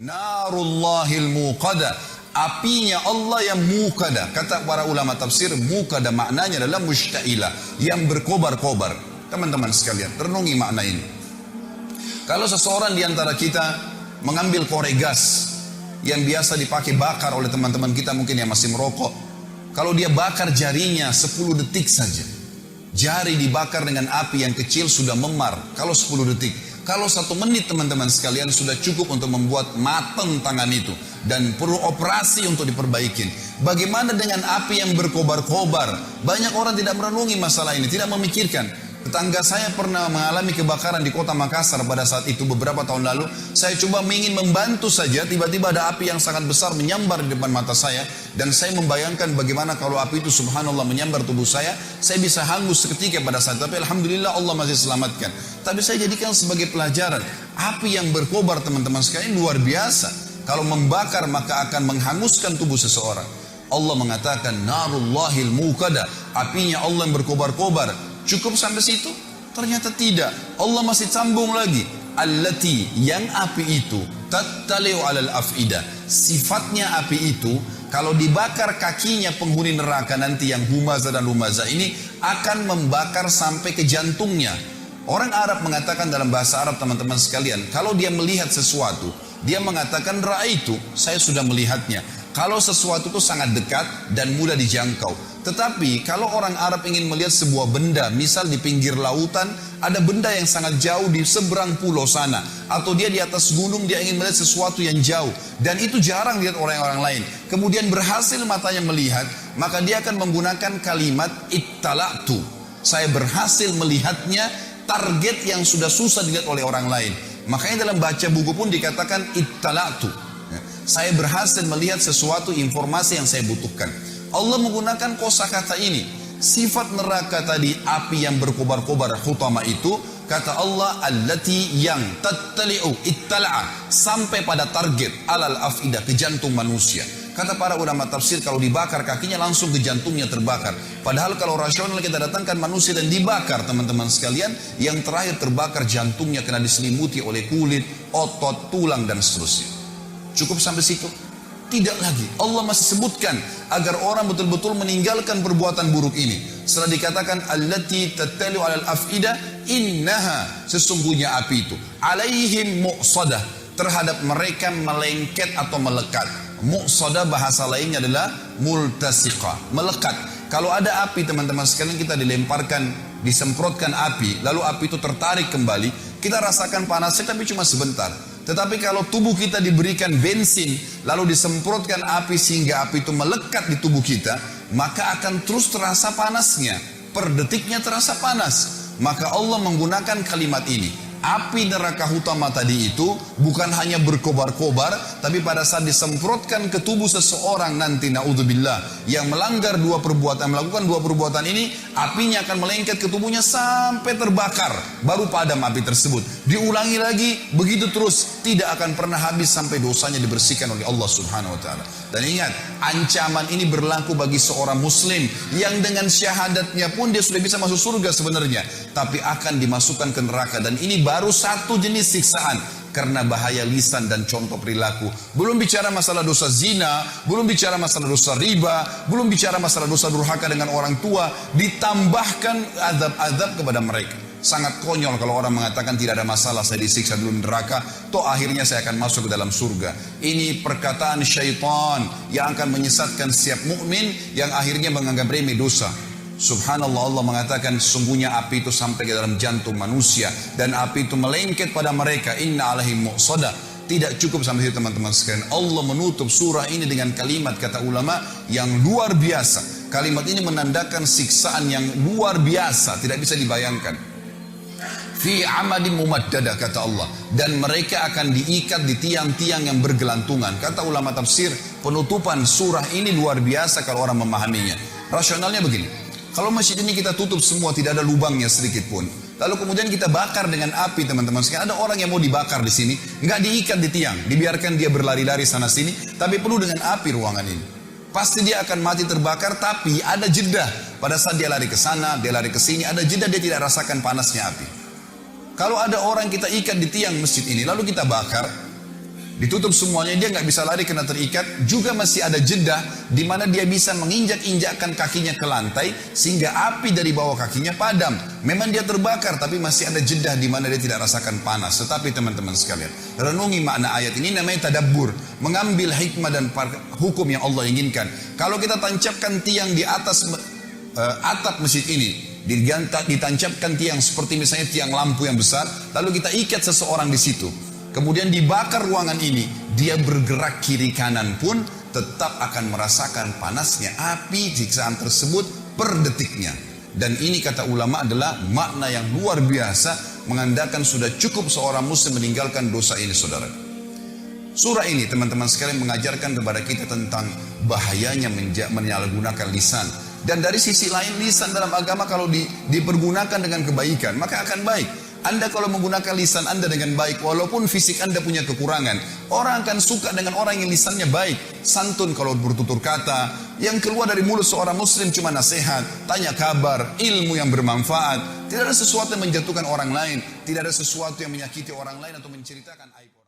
Narullahil muqada, apinya Allah yang muqada. Kata para ulama tafsir, muqada maknanya adalah mushtailah, yang berkobar-kobar. Teman-teman sekalian, renungi makna ini. Kalau seseorang di antara kita mengambil korek gas yang biasa dipakai bakar oleh teman-teman kita mungkin yang masih merokok, kalau dia bakar jarinya 10 detik saja, jari dibakar dengan api yang kecil sudah memar kalau 10 detik. Kalau 1 menit teman-teman sekalian sudah cukup untuk membuat matang tangan itu. Dan perlu operasi untuk diperbaikin. Bagaimana dengan api yang berkobar-kobar? Banyak orang tidak merenungi masalah ini, tidak memikirkan. Tetangga saya pernah mengalami kebakaran di kota Makassar pada saat itu beberapa tahun lalu. Saya coba ingin membantu saja, tiba-tiba ada api yang sangat besar menyambar di depan mata saya. Dan saya membayangkan bagaimana kalau api itu subhanallah menyambar tubuh saya bisa hangus seketika pada saat itu. Tapi alhamdulillah Allah masih selamatkan. Tapi saya jadikan sebagai pelajaran. Api yang berkobar teman-teman sekalian luar biasa. Kalau membakar maka akan menghanguskan tubuh seseorang. Allah mengatakan narullahil muqada, apinya Allah yang berkobar-kobar. Cukup sampai situ? Ternyata tidak. Allah masih sambung lagi. Allati, yang api itu tattali'u 'alal af'idah. Sifatnya api itu kalau dibakar kakinya penghuni neraka nanti yang humaza dan lumaza ini akan membakar sampai ke jantungnya. Orang Arab mengatakan dalam bahasa Arab teman-teman sekalian, kalau dia melihat sesuatu, dia mengatakan ra'aitu, saya sudah melihatnya. Kalau sesuatu itu sangat dekat dan mudah dijangkau. Tetapi kalau orang Arab ingin melihat sebuah benda, misal di pinggir lautan, ada benda yang sangat jauh di seberang pulau sana. Atau dia di atas gunung, dia ingin melihat sesuatu yang jauh. Dan itu jarang dilihat oleh orang lain. Kemudian berhasil matanya melihat, maka dia akan menggunakan kalimat ittala'tu. Saya berhasil melihatnya, target yang sudah susah dilihat oleh orang lain. Makanya dalam baca buku pun dikatakan ittala'tu. Saya berhasil melihat sesuatu informasi yang saya butuhkan. Allah menggunakan kosakata ini. Sifat neraka tadi, api yang berkobar-kobar hutama itu, kata Allah allati yang tattali'u ittala'a, sampai pada target alal afidah, ke jantung manusia. Kata para ulama tafsir, kalau dibakar kakinya langsung ke jantungnya terbakar. Padahal kalau rasional kita datangkan manusia dan dibakar teman-teman sekalian, yang terakhir terbakar jantungnya karena diselimuti oleh kulit, otot, tulang dan seterusnya. Cukup sampai situ? Tidak lagi. Allah masih sebutkan agar orang betul-betul meninggalkan perbuatan buruk ini. Setelah dikatakan allati tattali'u 'alal af'idah, innaha, sesungguhnya api itu alaihim muqsadah, terhadap mereka melengket atau melekat. Muqsadah bahasa lainnya adalah multasiqah, melekat. Kalau ada api teman-teman sekalian, kita dilemparkan, disemprotkan api, lalu api itu tertarik kembali, kita rasakan panasnya tapi cuma sebentar. Tetapi kalau tubuh kita diberikan bensin, lalu disemprotkan api sehingga api itu melekat di tubuh kita, maka akan terus terasa panasnya. Per detiknya terasa panas. Maka Allah menggunakan kalimat ini. Api neraka utama tadi itu bukan hanya berkobar-kobar, tapi pada saat disemprotkan ke tubuh seseorang nanti, na'udzubillah, yang melanggar melakukan dua perbuatan ini, apinya akan melengket ke tubuhnya sampai terbakar, baru padam api tersebut. Diulangi lagi, begitu terus, tidak akan pernah habis sampai dosanya dibersihkan oleh Allah Subhanahu wa Ta'ala. Dan ingat, ancaman ini berlaku bagi seorang muslim yang dengan syahadatnya pun dia sudah bisa masuk surga sebenarnya, tapi akan dimasukkan ke neraka. Dan ini baru satu jenis siksaan karena bahaya lisan dan contoh perilaku. Belum bicara masalah dosa zina, belum bicara masalah dosa riba, belum bicara masalah dosa durhaka dengan orang tua, ditambahkan azab-azab kepada mereka. Sangat konyol kalau orang mengatakan tidak ada masalah, saya disiksa dulu di neraka, toh akhirnya saya akan masuk ke dalam surga. Ini perkataan syaitan yang akan menyesatkan setiap mukmin yang akhirnya menganggap remeh dosa. Subhanallah, Allah mengatakan sesungguhnya api itu sampai ke dalam jantung manusia dan api itu melengket pada mereka. Inna alaihim muqsadah. Tidak cukup sampai situ teman-teman sekalian. Allah menutup surah ini dengan kalimat, kata ulama, yang luar biasa. Kalimat ini menandakan siksaan yang luar biasa, tidak bisa dibayangkan. Fi amadin mumaddadah, kata Allah, dan mereka akan diikat di tiang-tiang yang bergelantungan. Kata ulama tafsir, penutupan surah ini luar biasa kalau orang memahaminya. Rasionalnya begini, kalau masjid ini kita tutup semua, tidak ada lubangnya sedikit pun, lalu kemudian kita bakar dengan api teman-teman sekalian, ada orang yang mau dibakar di sini, nggak diikat di tiang, dibiarkan dia berlari-lari sana sini, tapi penuh dengan api ruangan ini. Pasti dia akan mati terbakar, tapi ada jeda. Pada saat dia lari ke sana, dia lari ke sini, ada jeda, dia tidak rasakan panasnya api. Kalau ada orang kita ikat di tiang masjid ini, lalu kita bakar, Ditutup semuanya, dia nggak bisa lari karena terikat. Juga masih ada jeda di mana dia bisa menginjak-injakkan kakinya ke lantai sehingga api dari bawah kakinya padam. Memang dia terbakar, tapi masih ada jeda di mana dia tidak rasakan panas. Tetapi teman-teman sekalian, renungi makna ayat ini, namanya tadabbur, mengambil hikmah dan hukum yang Allah inginkan. Kalau kita tancapkan tiang di atas atap masjid ini, ditancapkan tiang seperti misalnya tiang lampu yang besar, lalu kita ikat seseorang di situ, kemudian dibakar ruangan ini, dia bergerak kiri kanan pun tetap akan merasakan panasnya api siksaan tersebut per detiknya. Dan ini kata ulama adalah makna yang luar biasa, mengandalkan sudah cukup seorang muslim meninggalkan dosa ini, saudara. Surah ini teman-teman sekalian mengajarkan kepada kita tentang bahayanya menyalahgunakan lisan. Dan dari sisi lain, lisan dalam agama kalau dipergunakan dengan kebaikan, maka akan baik. Anda kalau menggunakan lisan Anda dengan baik, walaupun fisik Anda punya kekurangan, orang akan suka dengan orang yang lisannya baik, santun kalau bertutur kata, yang keluar dari mulut seorang muslim cuma nasihat, tanya kabar, ilmu yang bermanfaat. Tidak ada sesuatu yang menjatuhkan orang lain, tidak ada sesuatu yang menyakiti orang lain atau menceritakan aib orang.